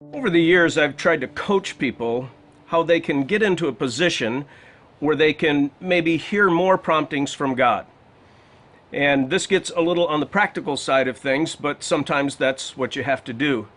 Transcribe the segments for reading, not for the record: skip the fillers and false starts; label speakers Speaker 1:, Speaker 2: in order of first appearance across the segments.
Speaker 1: Over the years, I've tried to coach people how they can get into a position where they can maybe hear more promptings from God. And this gets a little on the practical side of things, but sometimes that's what you have to do.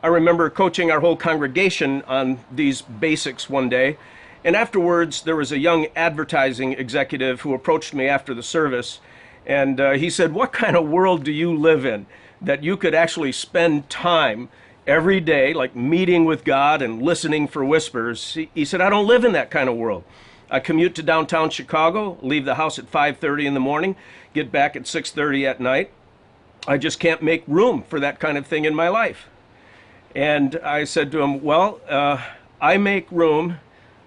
Speaker 1: I remember coaching our whole congregation on these basics one day, and afterwards there was a young advertising executive who approached me after the service, and he said, "What kind of world do you live in that you could actually spend time every day, like meeting with God and listening for whispers?" He said, "I don't live in that kind of world. I commute to downtown Chicago, leave the house at 5:30 in the morning, get back at 6:30 at night. I just can't make room for that kind of thing in my life." And I said to him, "Well, I make room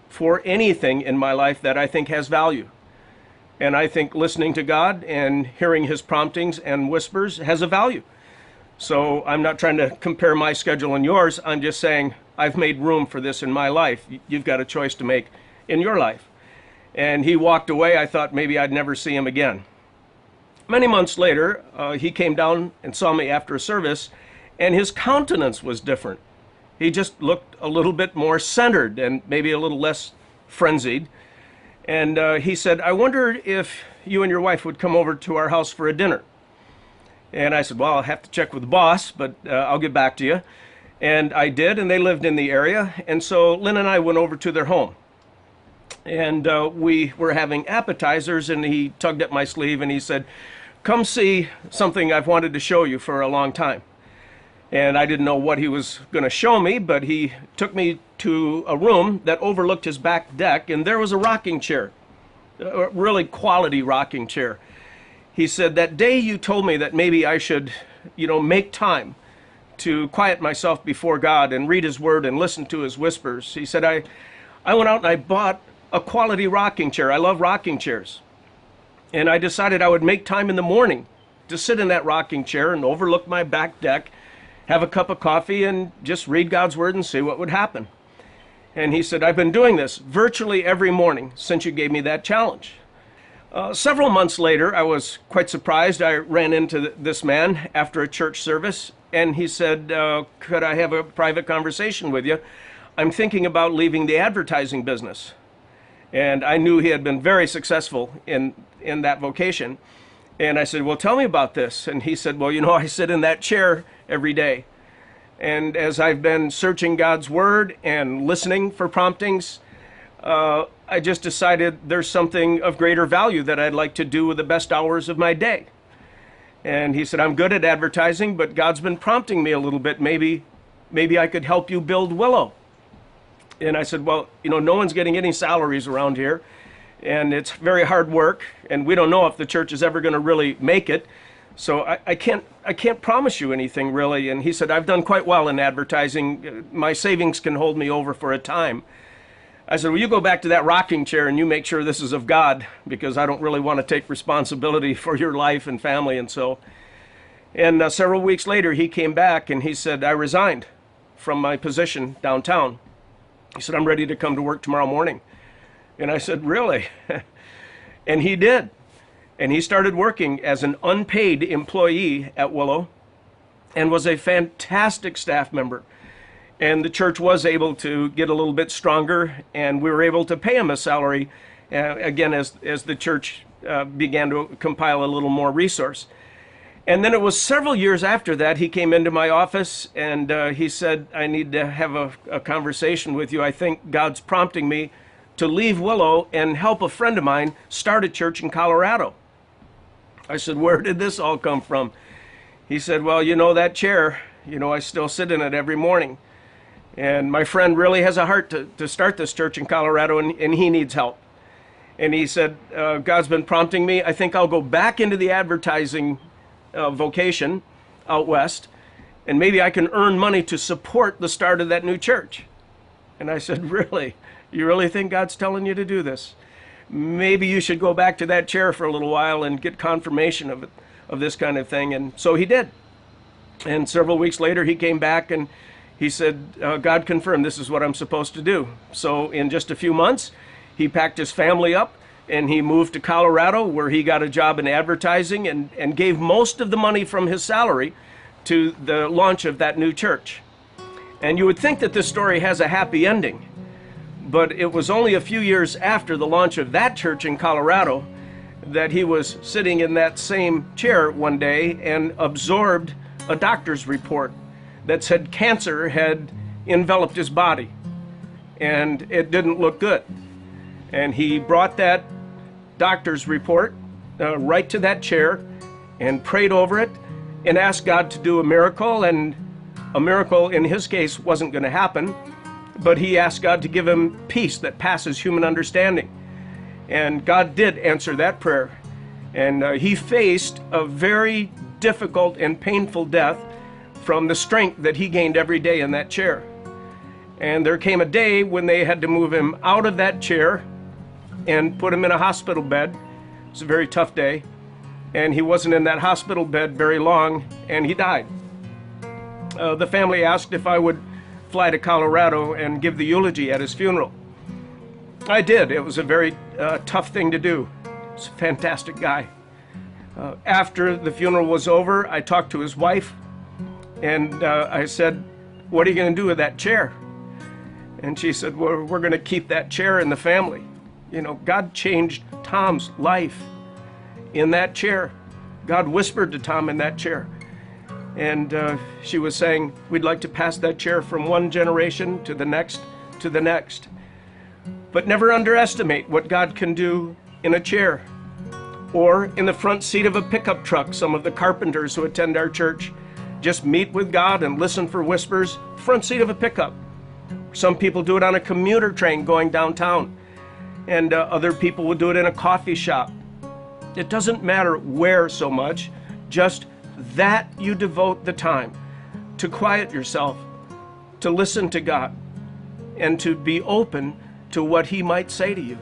Speaker 1: for anything in my life that I think has value. And I think listening to God and hearing his promptings and whispers has a value. So I'm not trying to compare my schedule and yours. I'm just saying I've made room for this in my life. You've got a choice to make in your life." And he walked away. I thought maybe I'd never see him again. Many months later, he came down and saw me after a service, and his countenance was different. He just looked a little bit more centered and maybe a little less frenzied. And he said, "I wondered if you and your wife would come over to our house for a dinner." And I said, "Well, I'll have to check with the boss, but I'll get back to you." And I did, and they lived in the area. And so Lynn and I went over to their home. And we were having appetizers, and he tugged at my sleeve and he said, "Come see something I've wanted to show you for a long time." And I didn't know what he was going to show me, but he took me to a room that overlooked his back deck, and there was a rocking chair, a really quality rocking chair. He said, "That day you told me that maybe I should, make time to quiet myself before God and read his word and listen to his whispers." He said, I went out and I bought a quality rocking chair. I love rocking chairs. And I decided I would make time in the morning to sit in that rocking chair and overlook my back deck, have a cup of coffee, and just read God's word and see what would happen. And he said, "I've been doing this virtually every morning since you gave me that challenge." Several months later, I was quite surprised. I ran into this man after a church service, and he said, "Could I have a private conversation with you? I'm thinking about leaving the advertising business." And I knew he had been very successful in that vocation. And I said, "Well, tell me about this." And he said, "Well, I sit in that chair every day. And as I've been searching God's word and listening for promptings, I just decided there's something of greater value that I'd like to do with the best hours of my day." And he said, "I'm good at advertising, but God's been prompting me a little bit. Maybe I could help you build Willow." And I said, "Well, no one's getting any salaries around here, and it's very hard work, and we don't know if the church is ever going to really make it. So I can't promise you anything really." And he said, "I've done quite well in advertising. My savings can hold me over for a time." I said, "Well, you go back to that rocking chair and you make sure this is of God, because I don't really want to take responsibility for your life and family." And so, several weeks later, he came back and he said, "I resigned from my position downtown." He said, "I'm ready to come to work tomorrow morning." And I said, "Really?" And he did. And he started working as an unpaid employee at Willow and was a fantastic staff member. And the church was able to get a little bit stronger, and we were able to pay him a salary, again, as the church began to compile a little more resource. And then it was several years after that, he came into my office and he said, "I need to have a conversation with you. I think God's prompting me to leave Willow and help a friend of mine start a church in Colorado." I said, "Where did this all come from?" He said, "Well, that chair, I still sit in it every morning. And my friend really has a heart to start this church in Colorado, and he needs help." And he said, "God's been prompting me. I think I'll go back into the advertising vocation out west, and maybe I can earn money to support the start of that new church." And I said, "Really? You really think God's telling you to do this? Maybe you should go back to that chair for a little while and get confirmation of this kind of thing." And so he did. And several weeks later, he came back and he said, "God confirmed this is what I'm supposed to do." So in just a few months, he packed his family up and he moved to Colorado, where he got a job in advertising and gave most of the money from his salary to the launch of that new church. And you would think that this story has a happy ending, but it was only a few years after the launch of that church in Colorado that he was sitting in that same chair one day and absorbed a doctor's report that said cancer had enveloped his body, and it didn't look good. And he brought that doctor's report right to that chair and prayed over it and asked God to do a miracle. And a miracle in his case wasn't going to happen, but he asked God to give him peace that passes human understanding. And God did answer that prayer. And he faced a very difficult and painful death from the strength that he gained every day in that chair. And there came a day when they had to move him out of that chair and put him in a hospital bed. It was a very tough day. And he wasn't in that hospital bed very long, and he died. The family asked if I would fly to Colorado and give the eulogy at his funeral. I did. It was a very tough thing to do. He's a fantastic guy. After the funeral was over, I talked to his wife, and I said, "What are you going to do with that chair?" And she said, "Well, we're going to keep that chair in the family." You know, God changed Tom's life in that chair. God whispered to Tom in that chair. And she was saying, we'd like to pass that chair from one generation to the next to the next. But never underestimate what God can do in a chair or in the front seat of a pickup truck. Some of the carpenters who attend our church just meet with God and listen for whispers, front seat of a pickup. Some people do it on a commuter train going downtown, and other people will do it in a coffee shop. It doesn't matter where so much, just that you devote the time to quiet yourself, to listen to God, and to be open to what He might say to you.